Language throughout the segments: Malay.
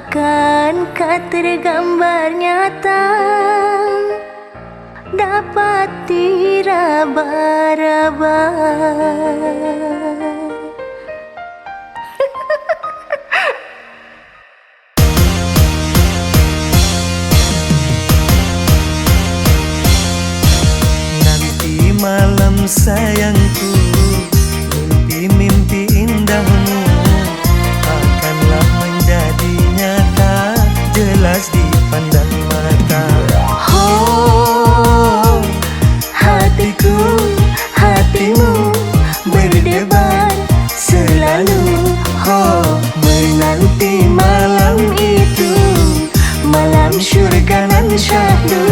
Akankah tergambar nyata dapat diraba-raba? Nanti malam sayangku, mimpi-mimpi indahmu akanlah menjadi nyata, jelas dipandang mata. Oh, hatiku, hatimu berdebar selalu. Oh, menanti malam itu, Malam syurga nan syahdu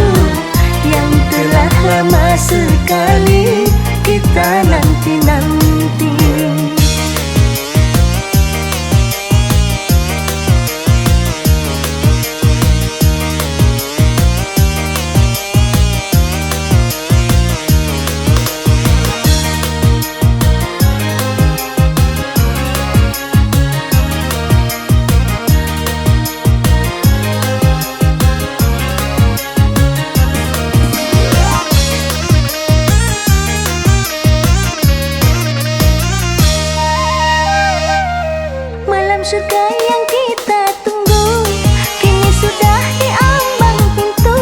yang telah lama sekali kita nanti-nanti. Surga yang kita tunggu kini sudah di ambang pintu.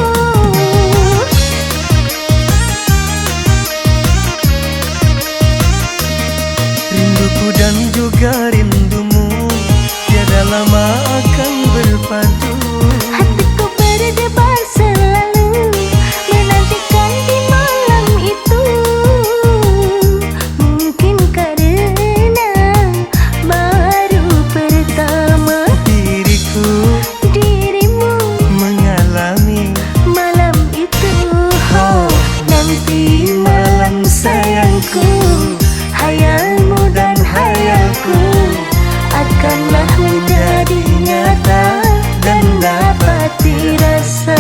rinduku dan juga rindumu tiada lama akan berpadu. Hatiku berdebar selalu menantikan di malam itu. Mungkin karena baru pertama dirimu mengalami malam itu. Oh, nanti malam sayangku, hayalmu dan hayalku akanlah menjadi nyata dan dapat dirasa.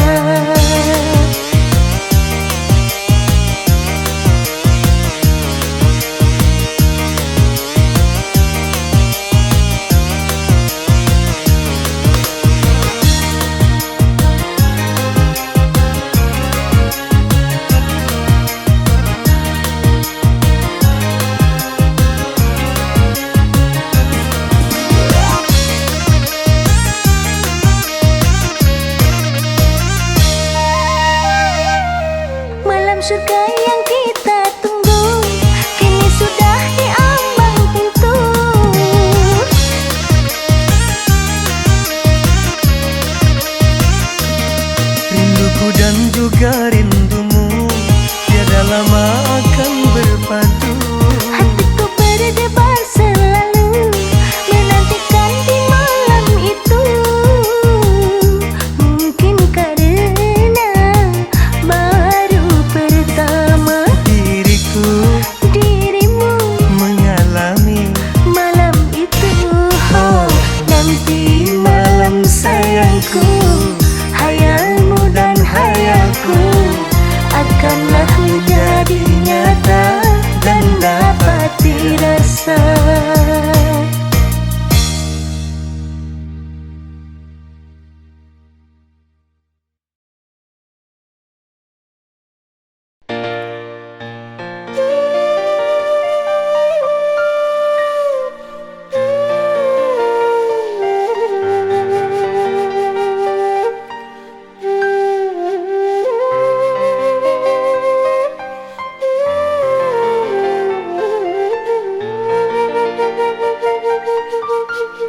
Surga yang kita tunggu kini sudah di ambang pintu. Rinduku dan juga rindumu tiada lama akan berpadu. Hatiku berdebar selalu menantikan di malam itu. Mungkin karena baru pertama dirimu mengalami malam itu. Oh, nanti malam sayangku, hayalmu dan hayalku akanlah menjadi nyata dan dapat dirasa.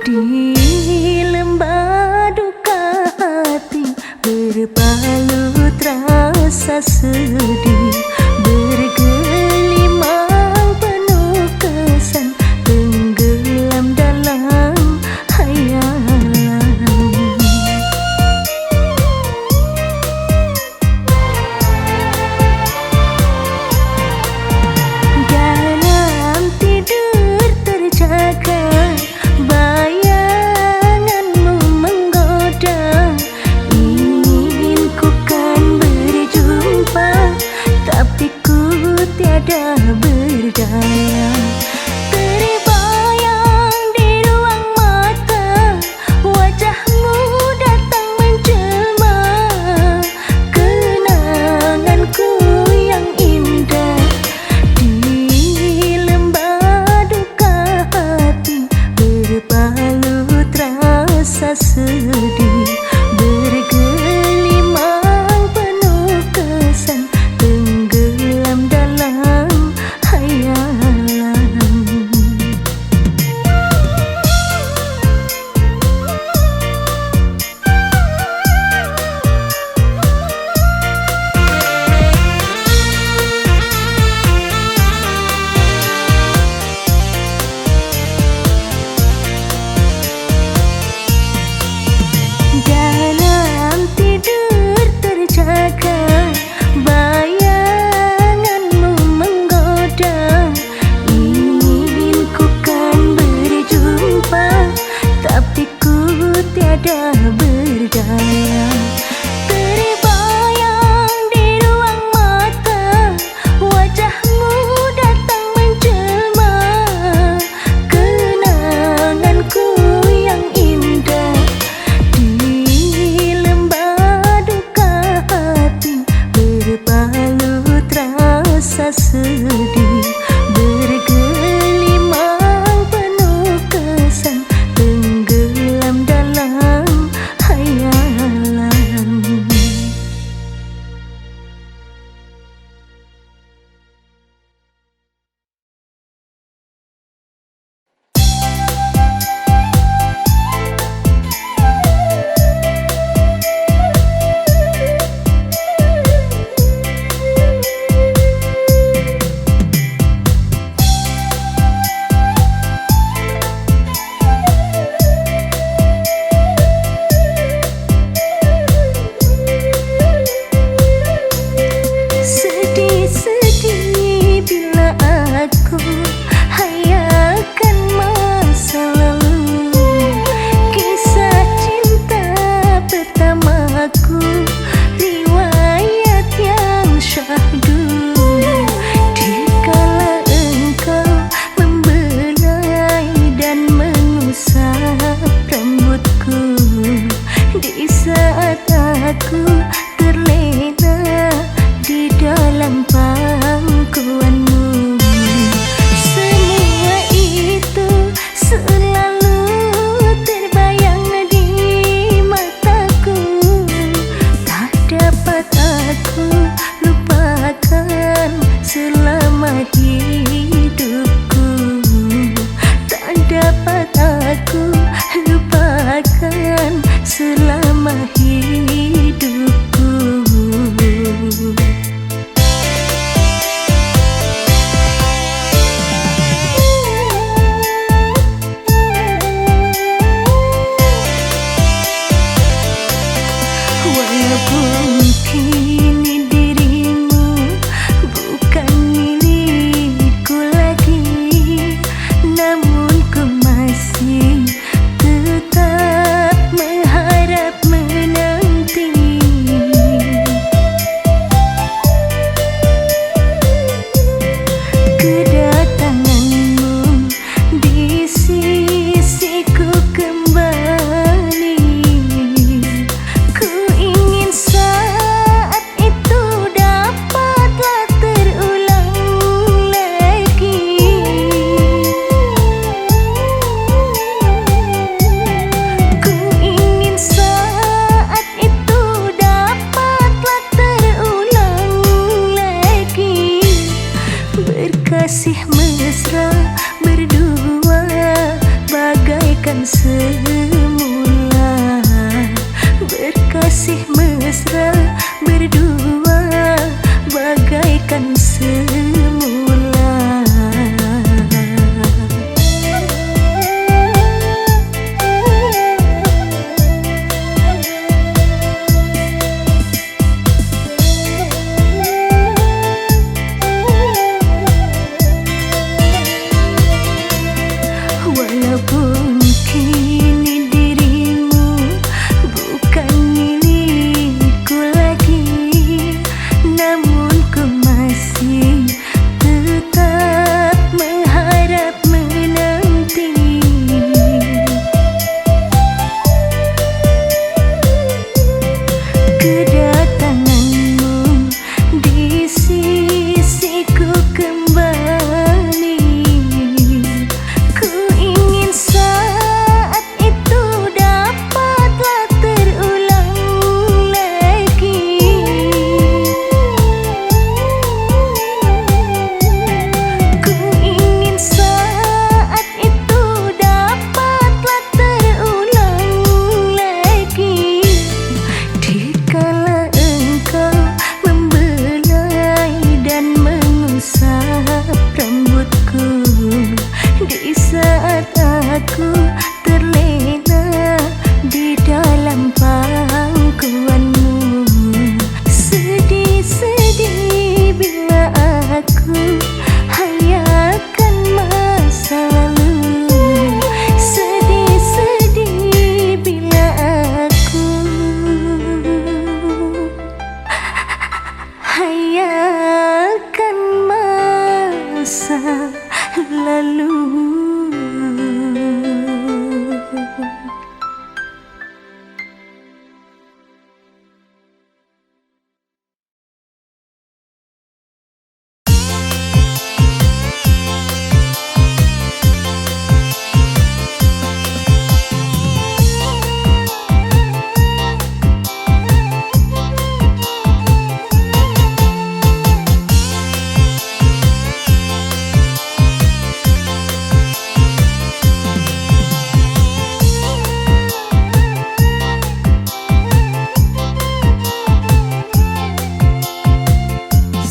Di lembah duka hati berbalut rasa sedih, bergelimang penuh kesan, tenggelam dalam hayalan. Dalam tidur terjaga bayanganmu menggoda, ingin ku kan berjumpa, tapi ku tiada berdaya. Terbayang di ruang mata wajahmu dalam pangkuanmu. Semua itu selalu terbayang di mataku. Tak dapat aku lupakan selama hidupku. Tak dapat aku lupakan selama hidupku. Walaupun kini dirimu bukan milikku lagi, namun ku masih tetap mengharap menanti kedatanganmu di sisiku kembali. Ku ingin saat itu dapatlah terulang lagi. Ku ingin saat itu dapatlah terulang lagi. Berkasih mesra berdua bagaikan semula. Berkasih mesra berdua bagaikan semula. Walaupun kini dirimu bukan milikku lagi, namun ku masih tetap mengharap menanti kedatanganmu di sisiku kembali. Ku ingin saat itu dapatlah terulang lagi. Ku ingin saat itu dapatlah terulang lagi. Dikala engkau membelai dan mengusap rambutku, di saat aku terlena di dalam pangkuanmu. Sedih-sedih bila aku hayalkan masa lalu. Sedih-sedih bila aku hayalkan masa lalu.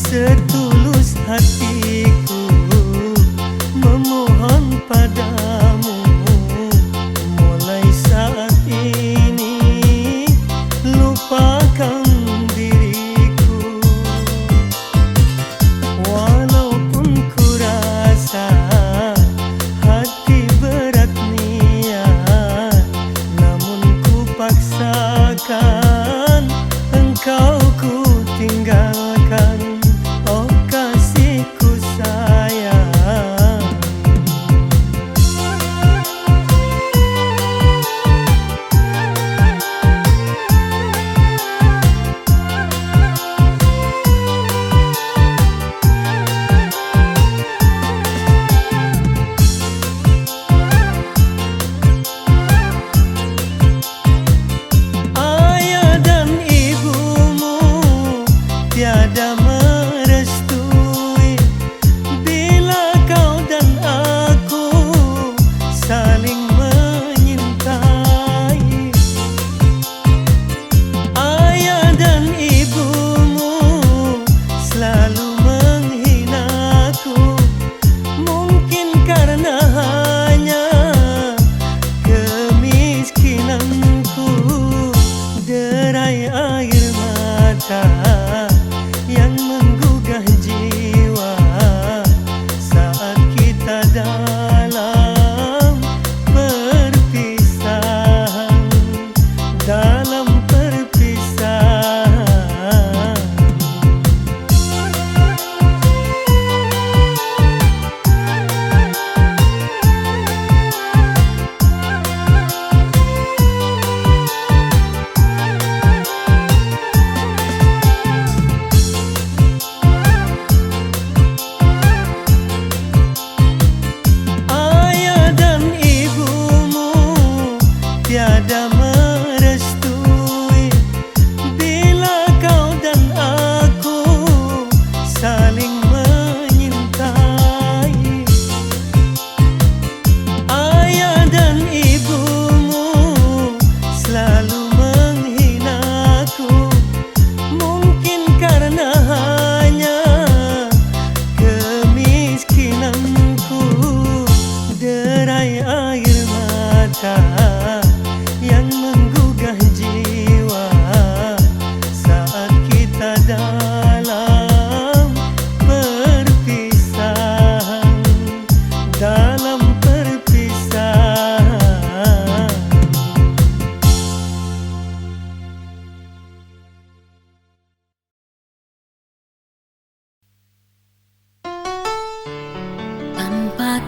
Setulus hatiku memohon padamu, mulai saat ini lupakan diriku. Walaupun ku rasa hati berat niat, namun ku paksakan engkau ku tinggalkan. Oh kasihku sayang,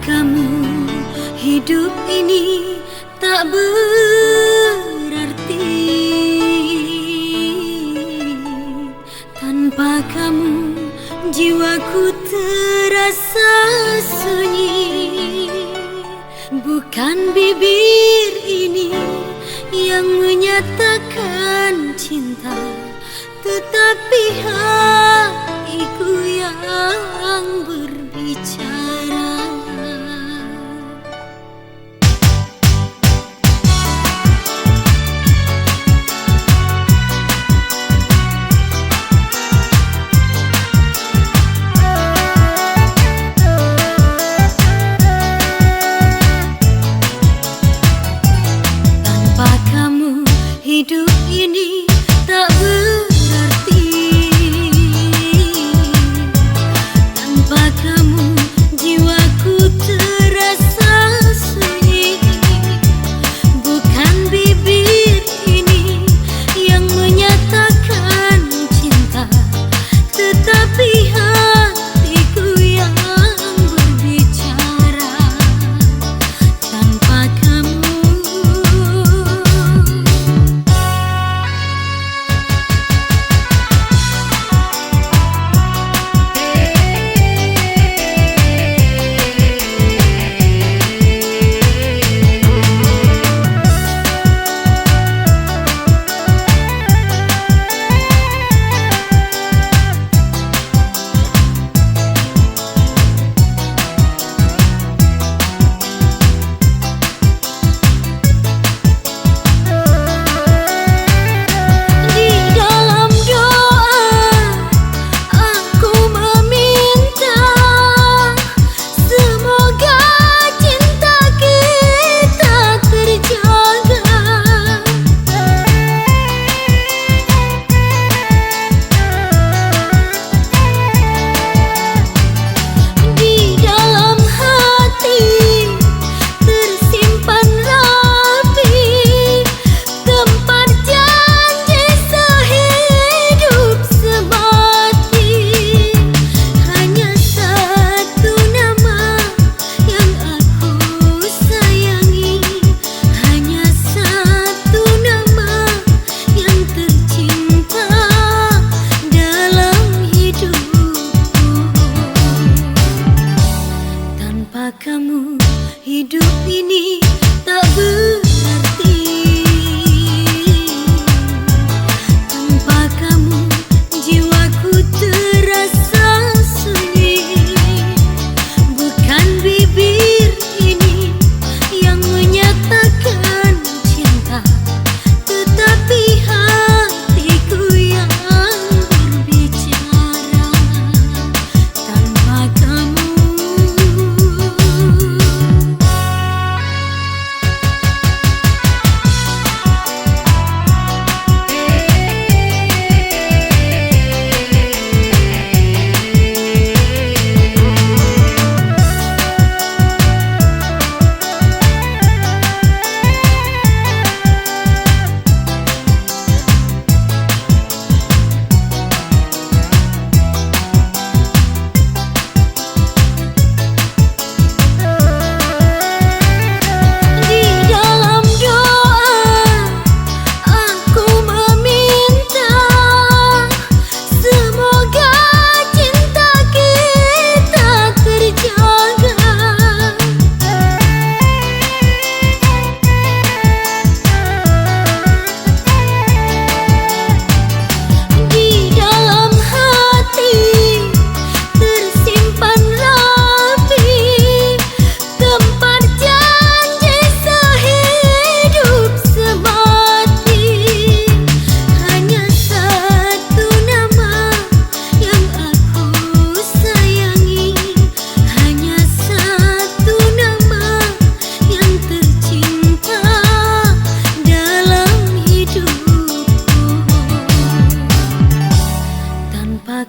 kamu, hidup ini tak berarti. Tanpa kamu, jiwaku terasa sunyi. Bukan bibir ini yang menyatakan cinta, tetapi hatiku yang berbicara. Tanpa kamu, hidup ini tak berarti. Tanpa kamu, jiwaku terasa sunyi. Bukan bibir ini yang menyatakan cinta, tetapi hatiku yang berbicara. Tanpa kamu, kamu, hidup ini tak berarti. Tanpa kamu, jiwaku terasa sunyi. Bukan bibir ini yang menyatakan cinta, tetapi hatiku yang berbicara. Tanpa kamu,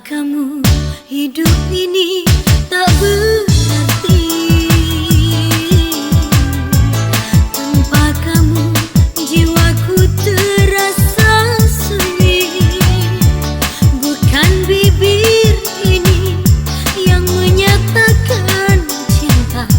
kamu, hidup ini tak berarti. Tanpa kamu, jiwaku terasa sunyi. Bukan bibir ini yang menyatakan cinta,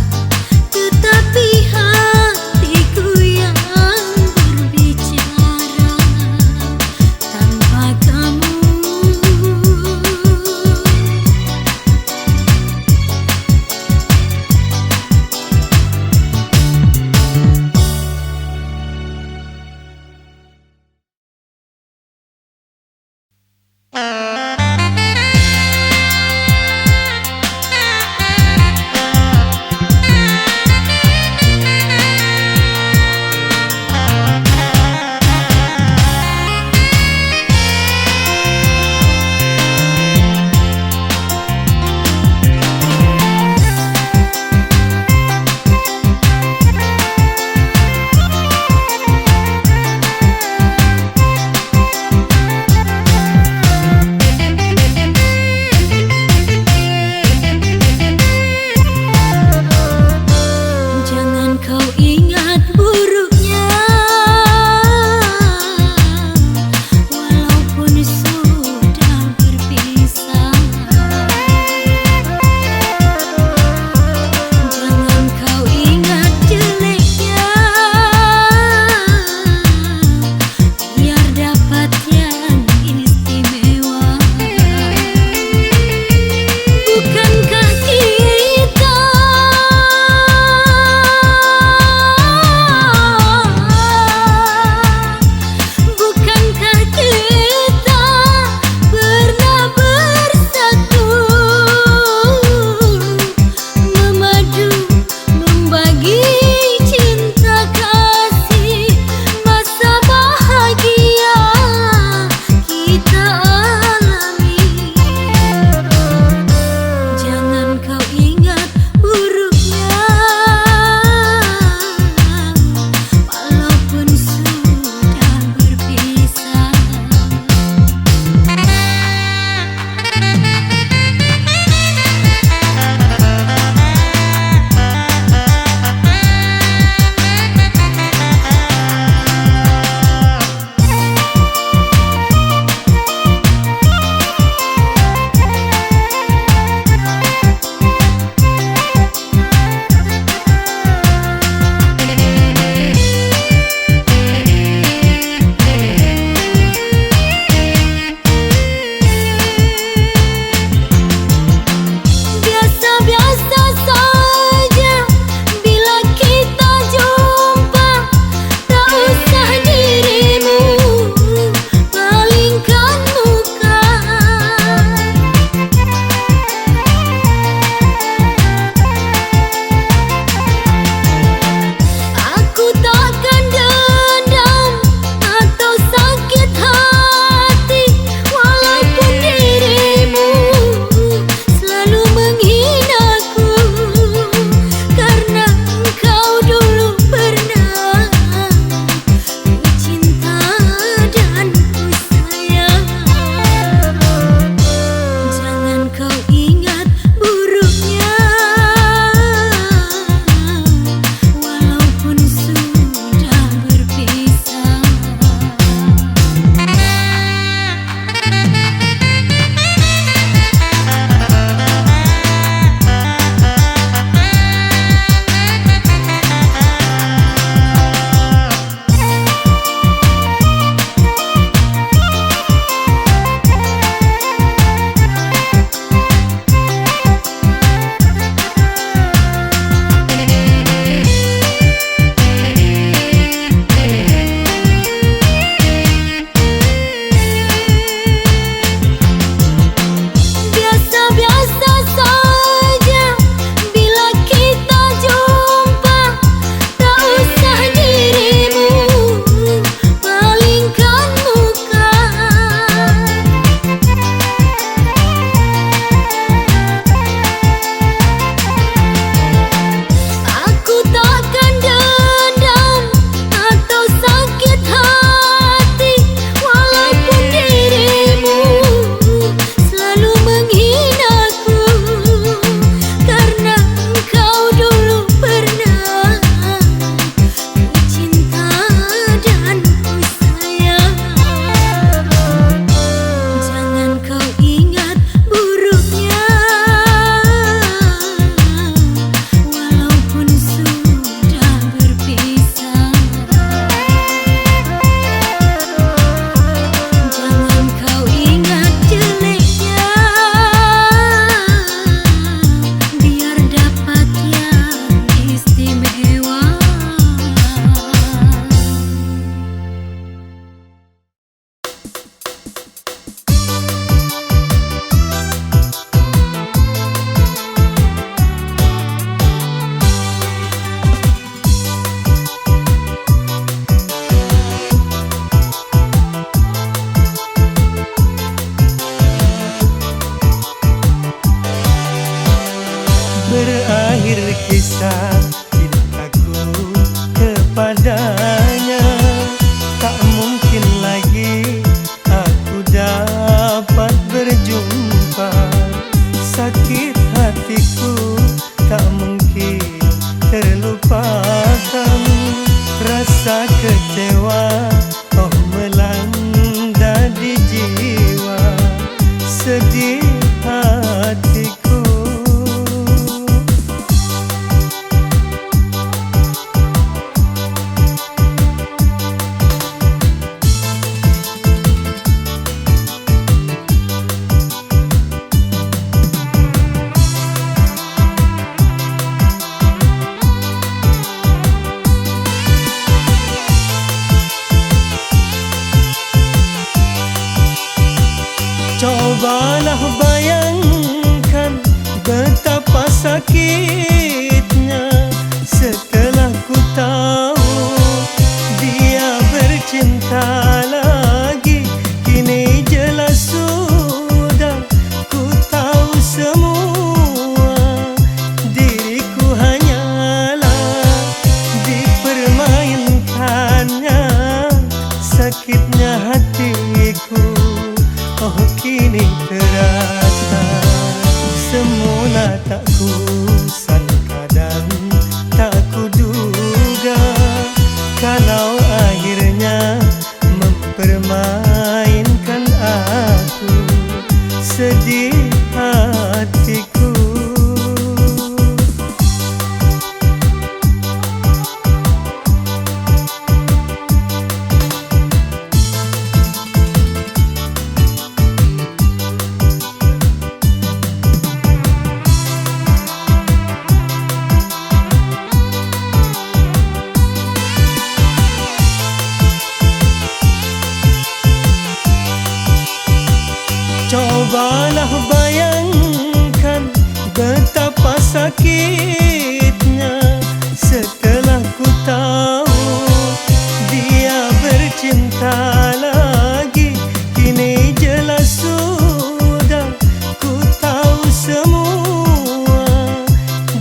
rasa cintaku kepadanya. Tak mungkin lagi aku dapat berjumpa. Sakit hatiku tak mungkin terlupakan. Rasa kecewa oh melanda di jiwa. Sedih hatiku. Cobalah bayangkan betapa sakitnya setelah ku tahu dia bercinta lagi. Kini jelas sudah ku tahu semua. Diriku hanyalah dipermainkannya. Sakitnya hatiku oh kini terasa. Semula tak ku sangka dan tak ku duga kalau akhirnya mempermainkan aku. Sedih hatiku. Cobalah bayangkan betapa sakitnya setelah ku tahu dia bercinta lagi. Kini jelas sudah ku tahu semua.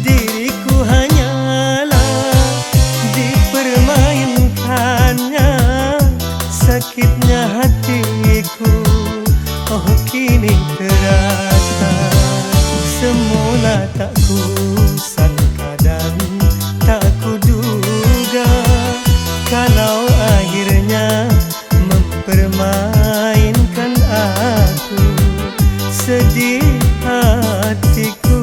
Diriku hanyalah dipermainkannya. Sakitnya hatiku oh kini terasa. Semula tak ku sangka dan tak ku duga kalau akhirnya mempermainkan aku. Sedih hatiku.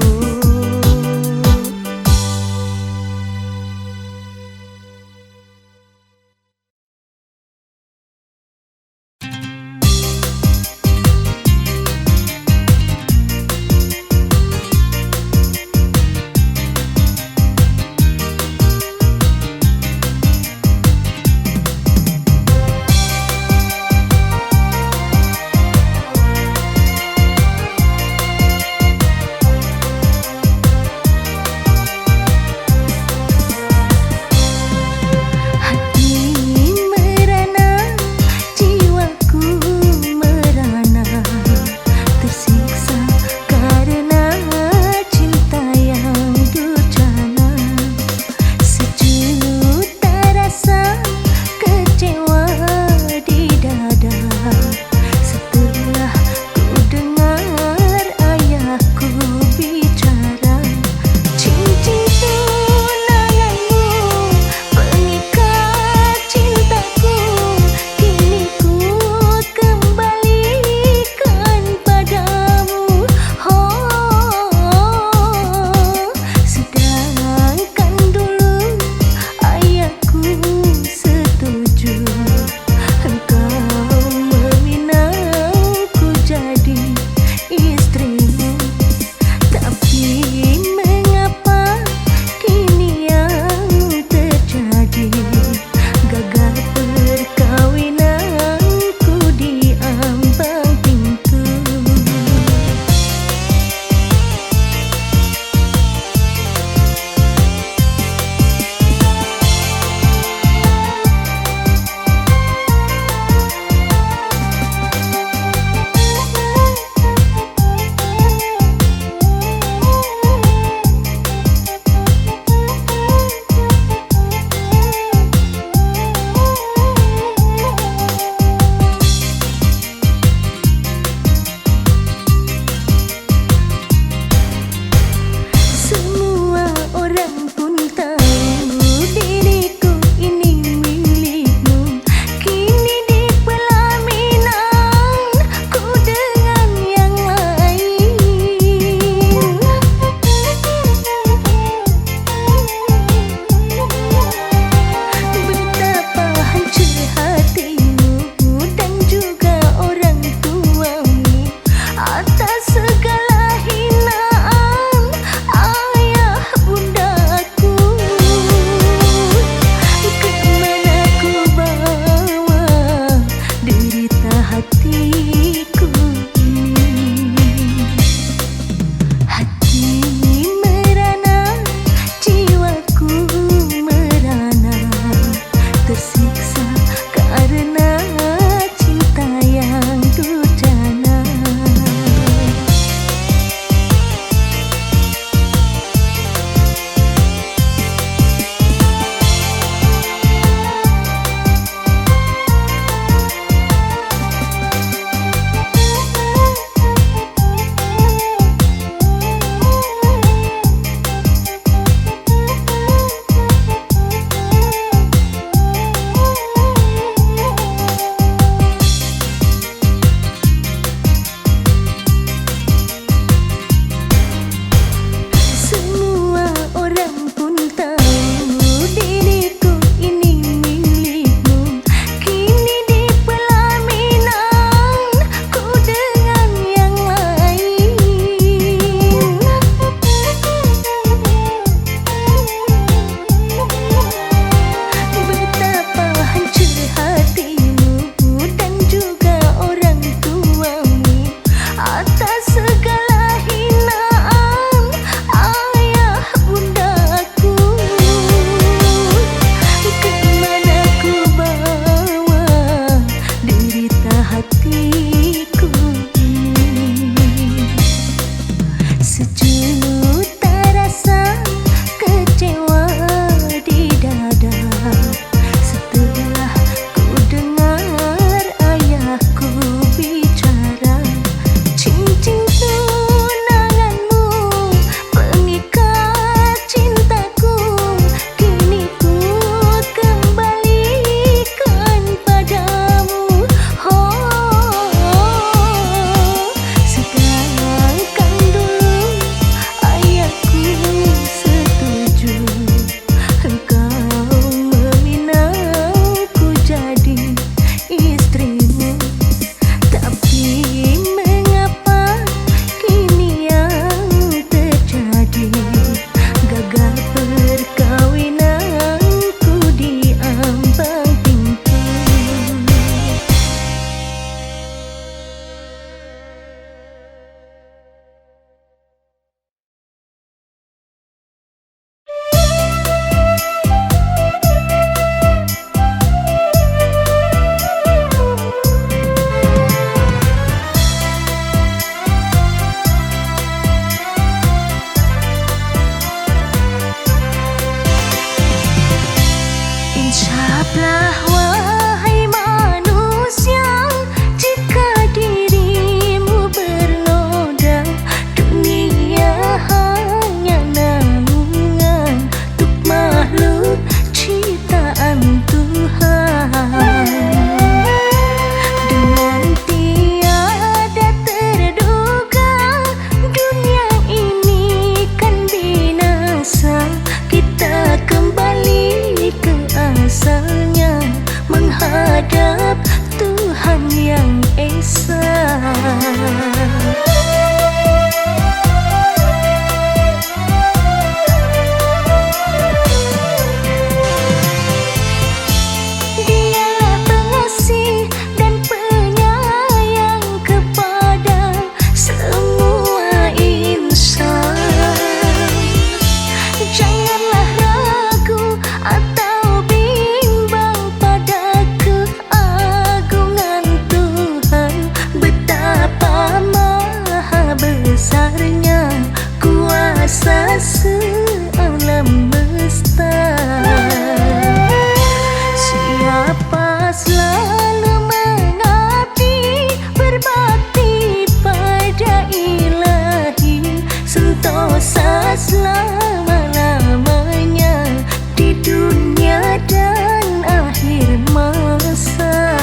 selama-lamanya di dunia dan akhir masa.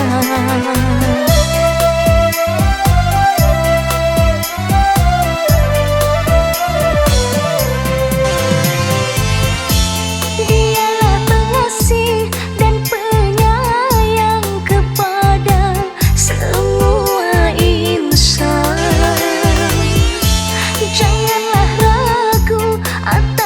Dialah pengasih dan penyayang kepada semua insan. Janganlah ragu atas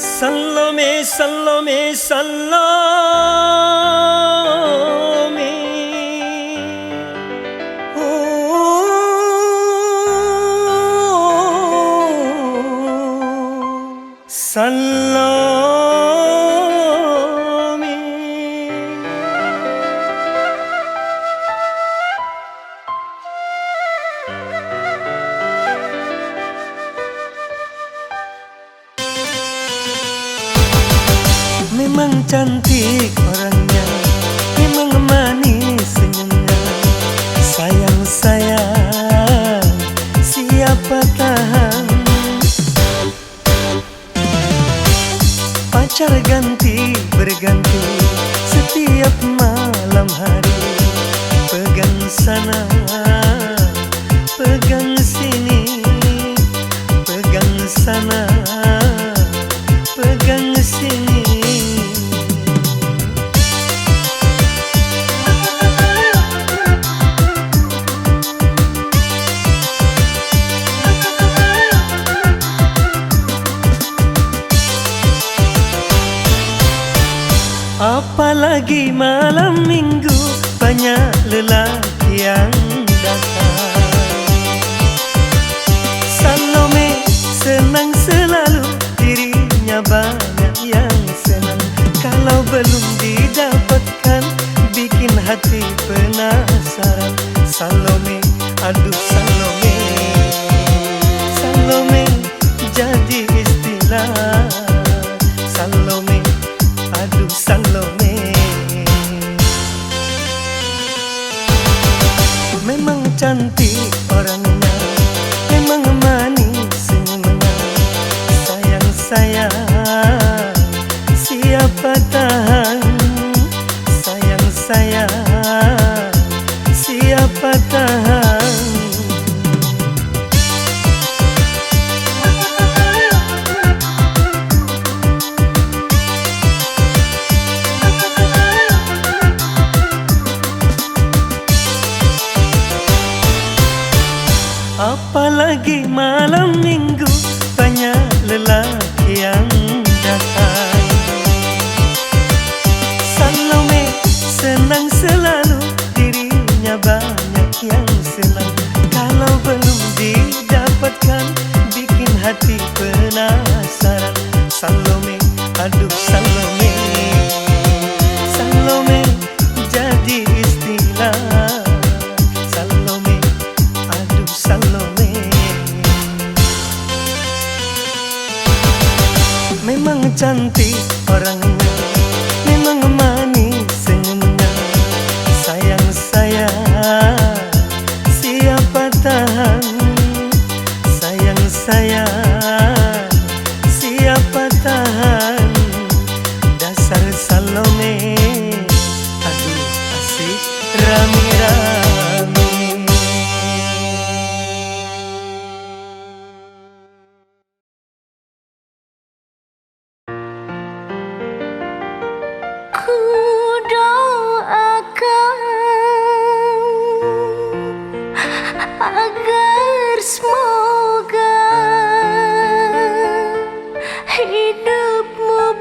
Salome, Salome, Salome. Salome. Memang cantik orangnya, memang manis senyumnya. Sayang, sayang, siapa tahan. Pacar ganti berganti setiap malam hari. Pegang sana, pegang sini, pegang sana, pegang sini. Apalagi malam minggu banyak lelaki yang datang. Salome senang selalu, dirinya banyak yang senang. Kalau belum didapatkan bikin hati penasaran. Salome, aduh Salome, Salome jadi istilah. Salome, aduh Salome. Memang cantik orangnya, memang manis senyumnya. Sayang, sayang, siapa tahan. Sayang, sayang, siapa tahan. Apalagi malam minggu banyak lelaki yang datang. Salome senang selalu, dirinya banyak yang senang. Kalau belum didapatkan bikin hati penasaran. Salome, aduh Salome, Salome jadi istilah. Salome, aduh Salome. Memang cantik orangnya, memang manis senyumnya. Sayang, sayang, siapa tahan. Sayang, sayang, siapa tahan. Dasar Salome, aduh asik rame-rame. Ku doakan agar semoga hidupmu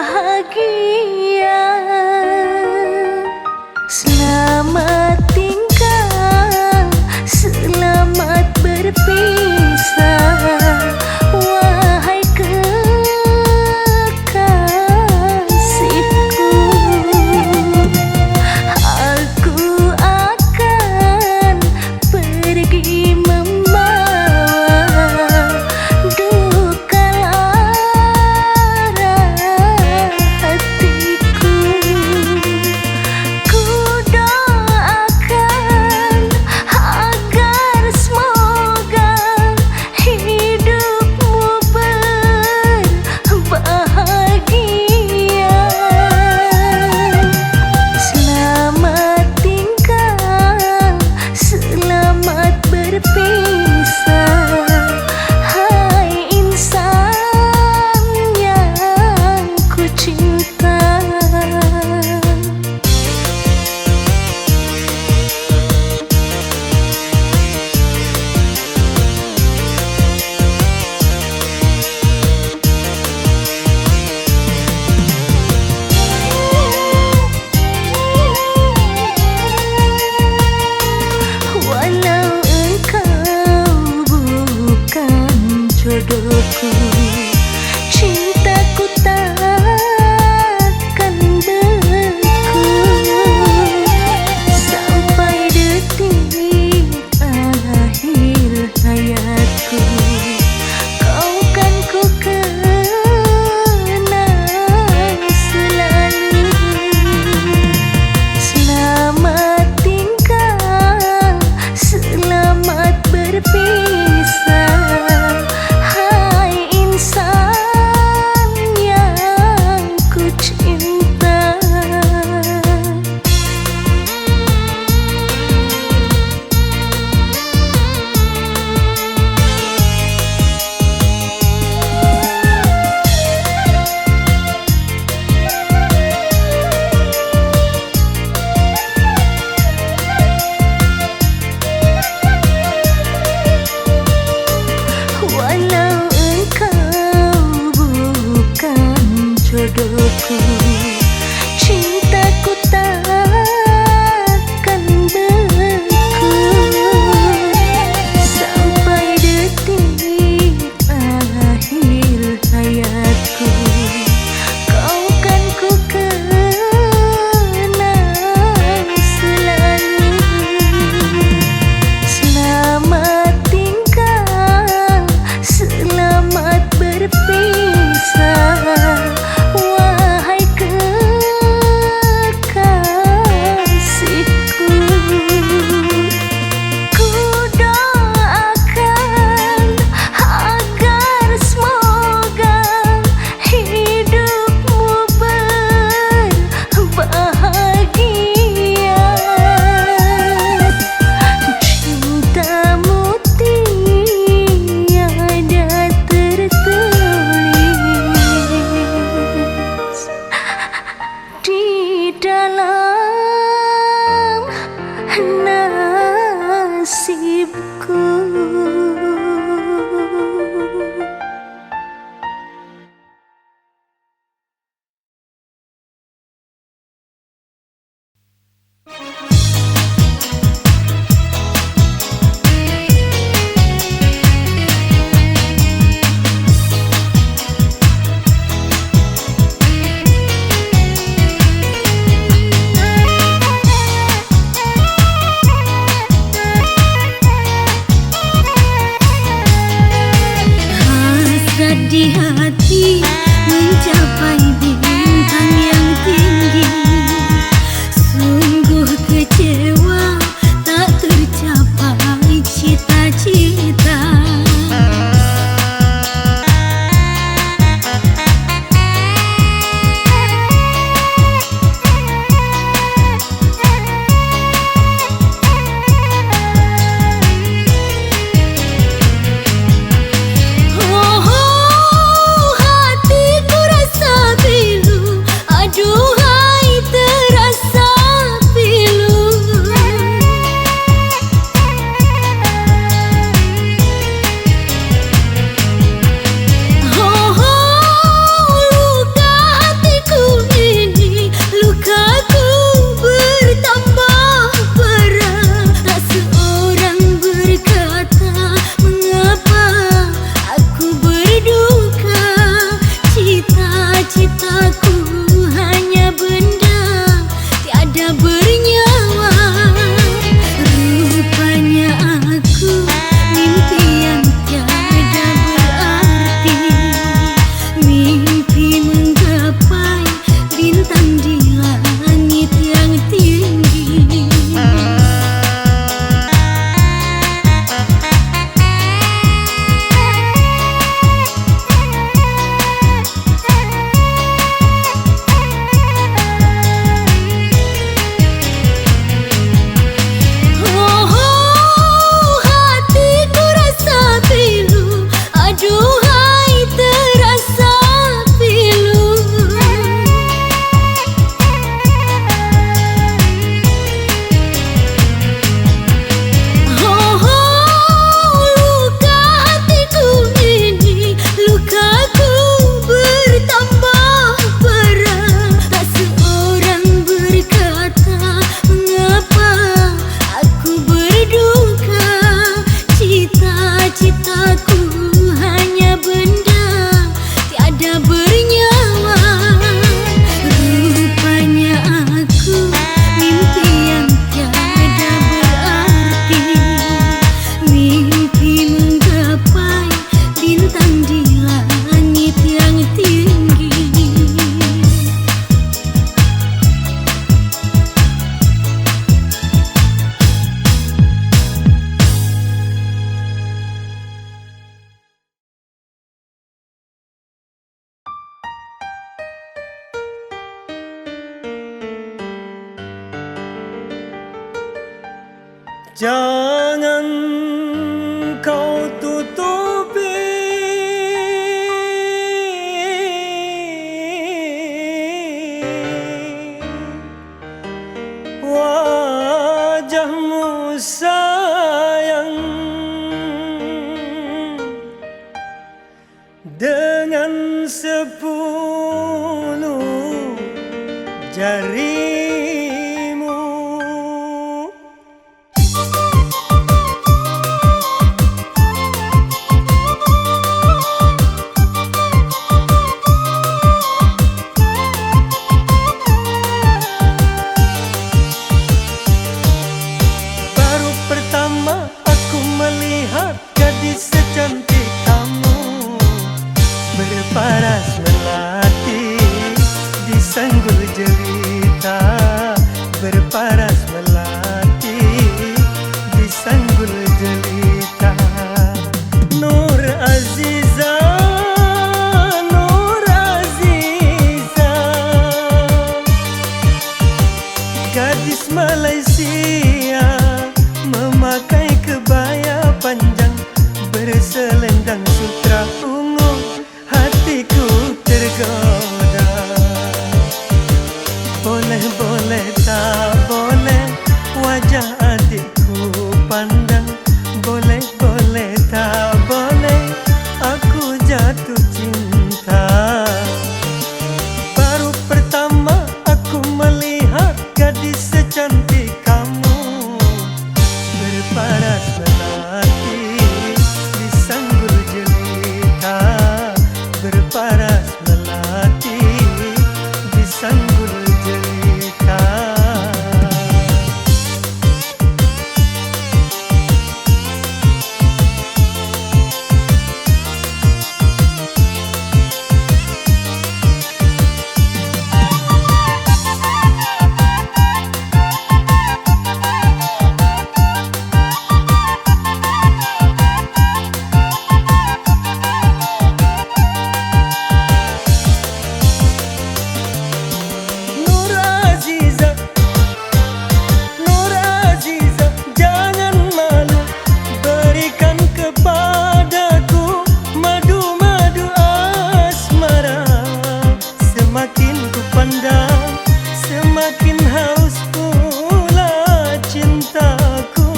berbahagia. Selamat tinggal, selamat berpisah, wahai kekasihku. Aku akan pergi membawa duka lara hatiku. Ku doakan agar semoga Jangan kau tutupi wajahmu sayang dengan 10 jarimu. Baru pertama aku melihat gadis secantik kamu, berparas melati di sanggul jelita, berparas melati di sanggul jelita. Nur Aziza, Nur Aziza, gadis Malaysia, memakai kebaya panjang berselendang sutra ungu, hatiku tergoda. Boleh, boleh, tak boleh wajah adikku pandang. Boleh, boleh, tak boleh aku jatuh cinta. Baru pertama aku melihat gadis secantik kamu, berparas melati di sanggul jelita, berparas melati di sanggul jelita. Nur Aziza, Nur Aziza, jangan malu, berikan kepadaku madu-madu asmara. Semakin ku pandang, semakin haus pula cintaku.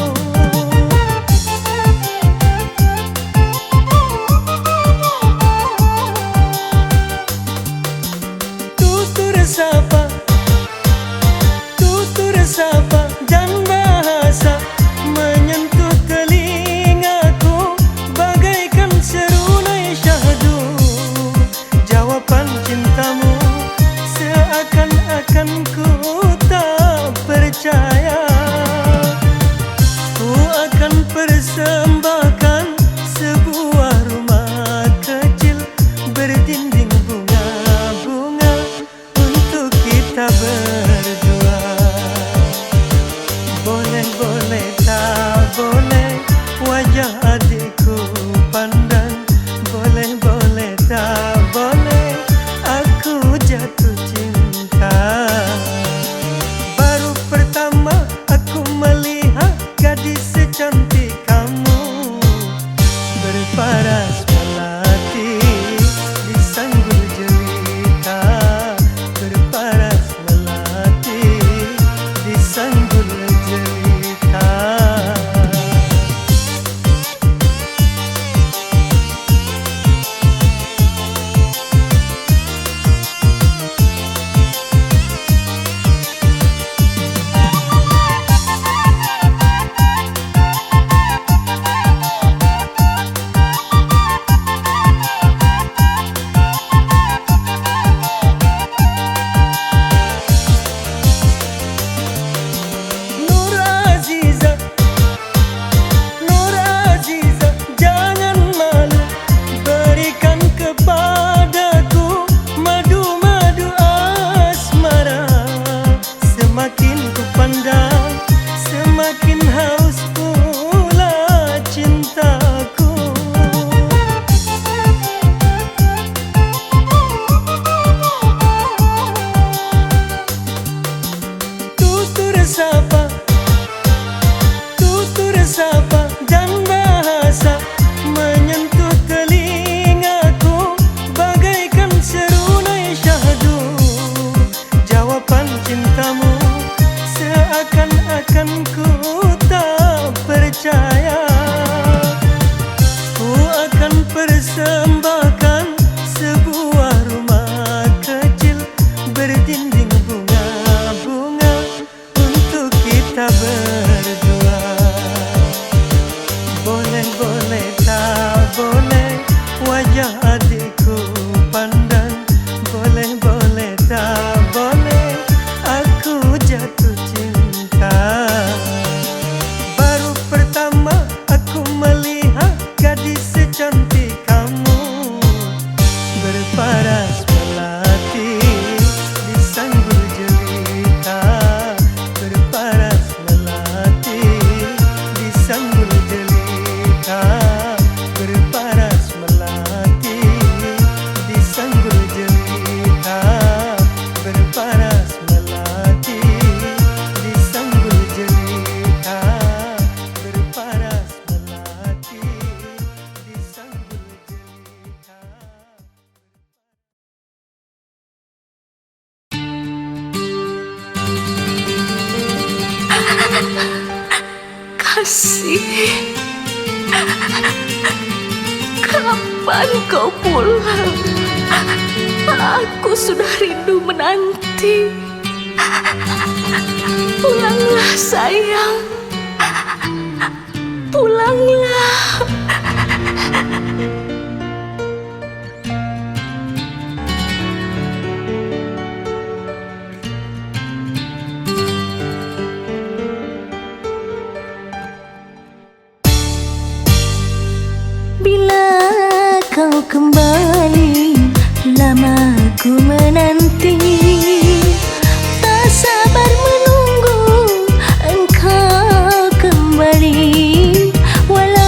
Tutur sapa, tutur sapa dan bahasa menyentuh telingaku bagaikan serunai syahdu. Jawaban cintamu seakan-akan ku tak percaya. Ku akan persembahkan sebuah rumah kecil berdinding bunga-bunga untuk kita berdua. Boleh, boleh, tak boleh wajah adikku pandang. Boleh, boleh, tak boleh aku jatuh cinta. Baru pertama aku melihat gadis secantik kamu, berparas melati di sanggul jelita, berparas melati di sanggul jelita. Nur Aziza, Nur Aziza, jangan malu, berikan kepadaku madu-madu asmara. Semakin ku pandang, semakin haus pula cintaku. Tutur sapa, tutur kasih, kapan kau pulang? Aku sudah rindu menanti. Pulanglah sayang, pulanglah. Bila kau kembali, lama ku menanti. Tak sabar menunggu engkau kembali. Walau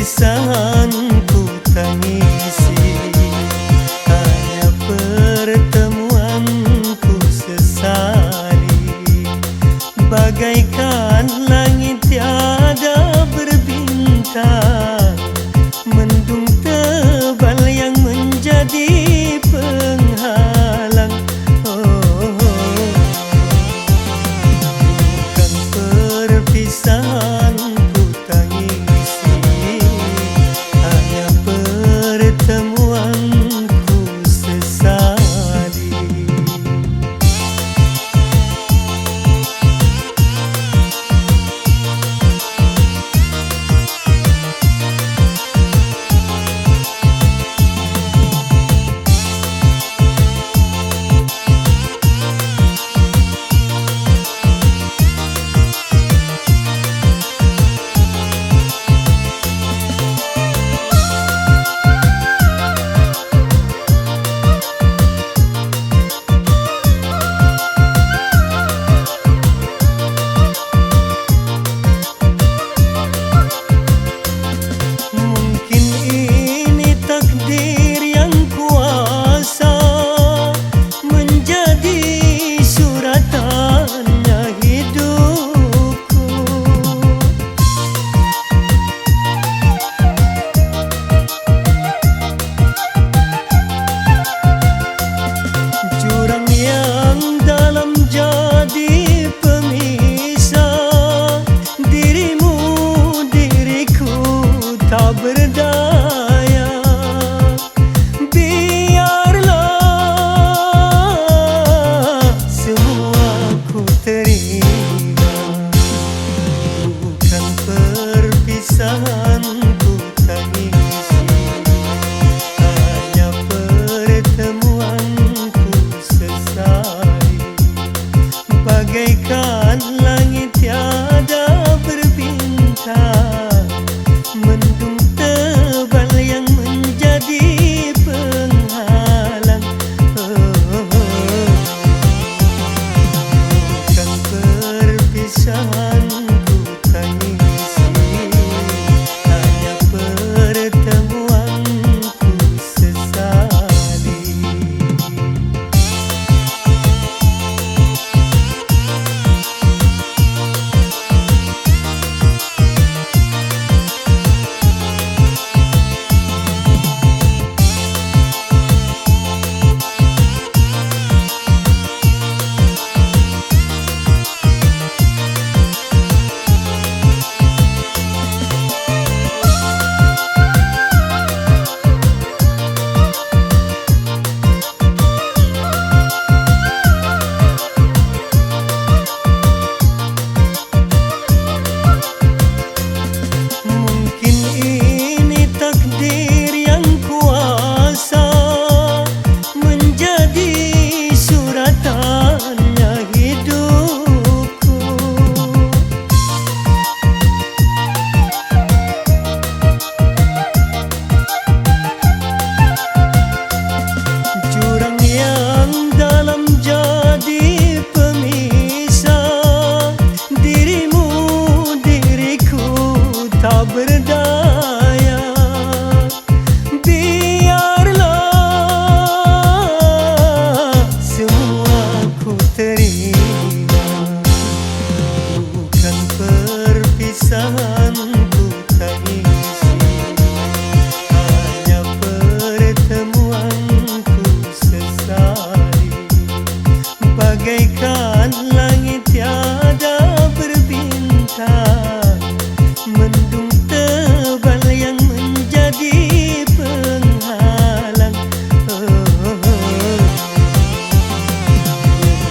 perpisahan ku tangisi, hanya pertemuan ku sesali. Bagaikan langit tiada berbintang, mendung tebal yang menjadi penghalang. Bukan perpisahan ku tangisi, hanya pertemuan ku sesali. Tak berdaya, biarlah semua ku terima. Bukan perpisahan ku tangisi, hanya pertemuan ku sesali. Bagaikan langit tiada berbintang, mendung tebal yang menjadi penghalang. Bukan perpisahan ku tangisi, hanya pertemuan ku sesali. Tak berdaya, biarlah semua ku terima. Bukan perpisahan ku tangisi, hanya pertemuan ku sesali. Bagaikan langit tiada berbintang, mendung tebal yang menjadi penghalang.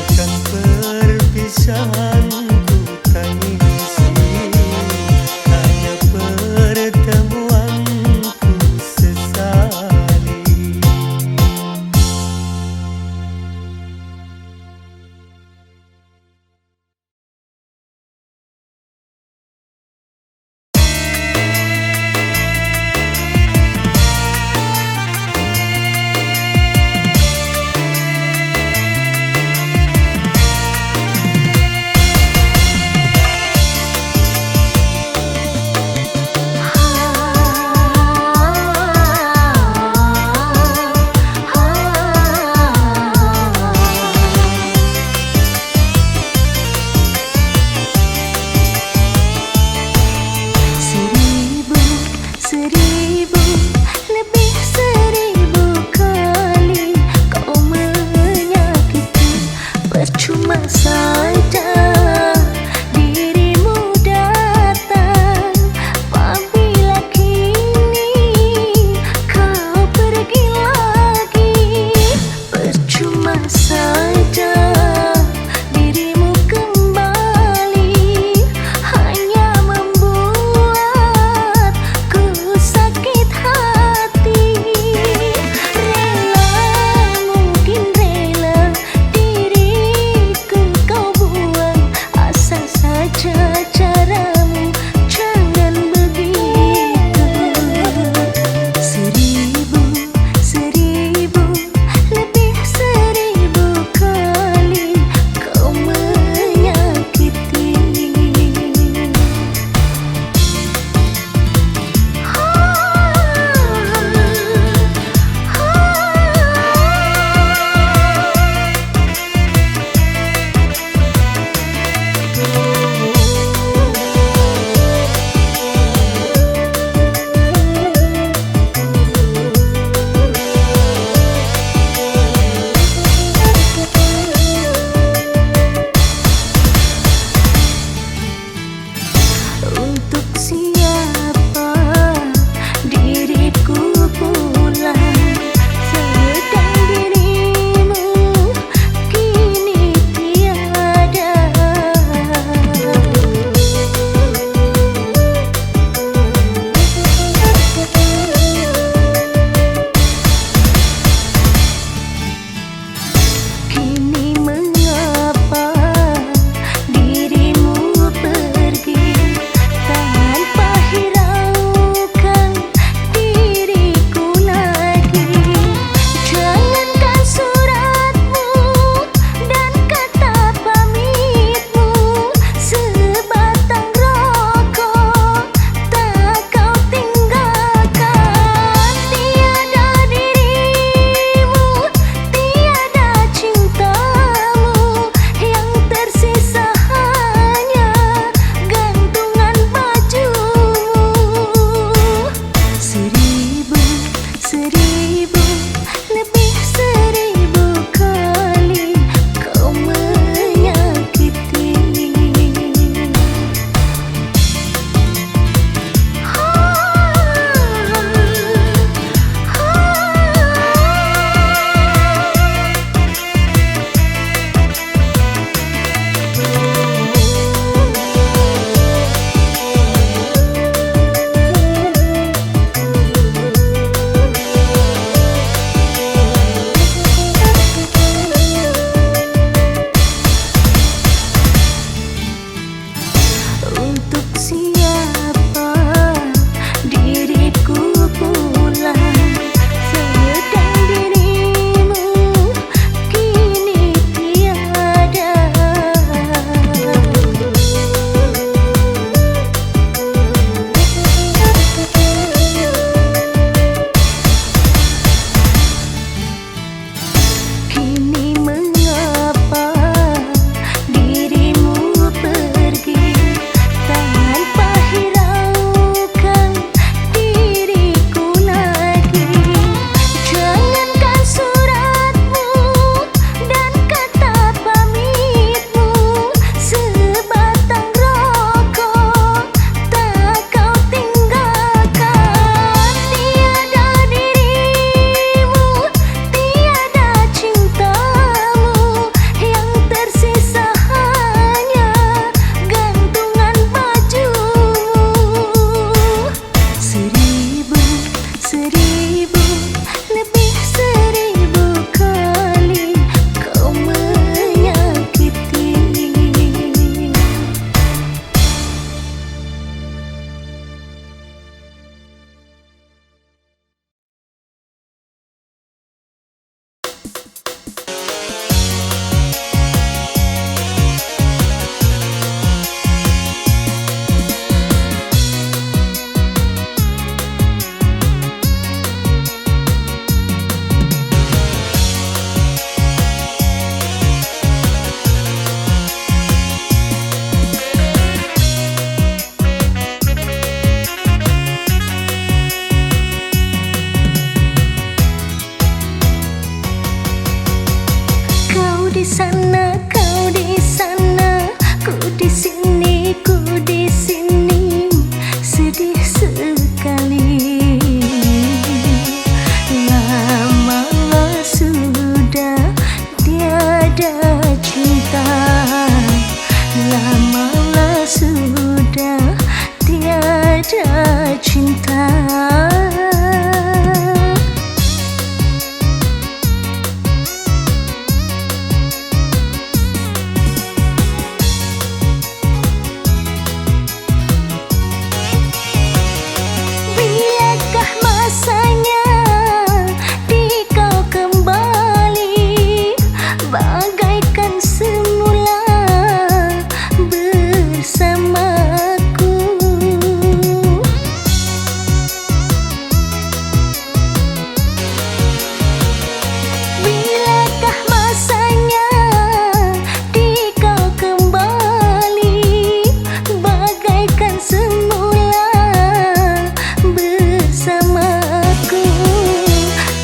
Bukan perpisahan ku tangisi, hanya tiada cinta. Bilakah masanya di kau kembali bagaikan semula bersamaku? Bilakah masanya di kau kembali bagaikan semula bersamaku?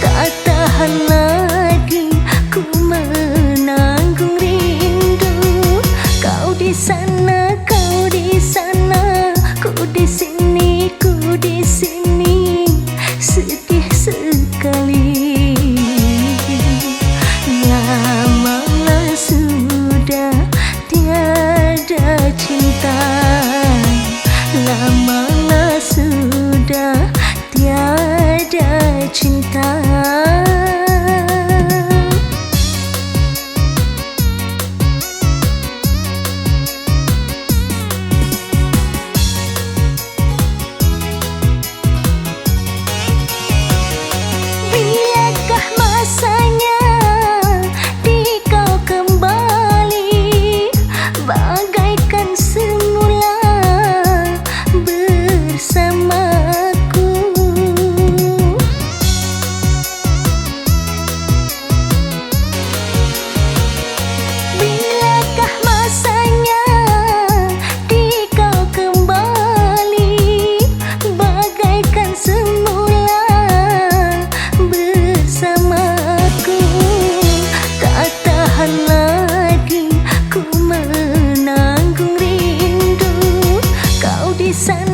Tak tahan lagi ku menanggung rindu. Kau di sana, kau di sana, ku di sini, ku di sini, sedih sekali. Lamalah sudah tiada cinta, lamalah sudah tiada cinta. Bilakah masanya di kau kembali bagaikan semula bersamaku? Bilakah masanya di kau kembali bagaikan semula bersamaku? Tak tahan lagi ku menanggung rindu. Kau di sana,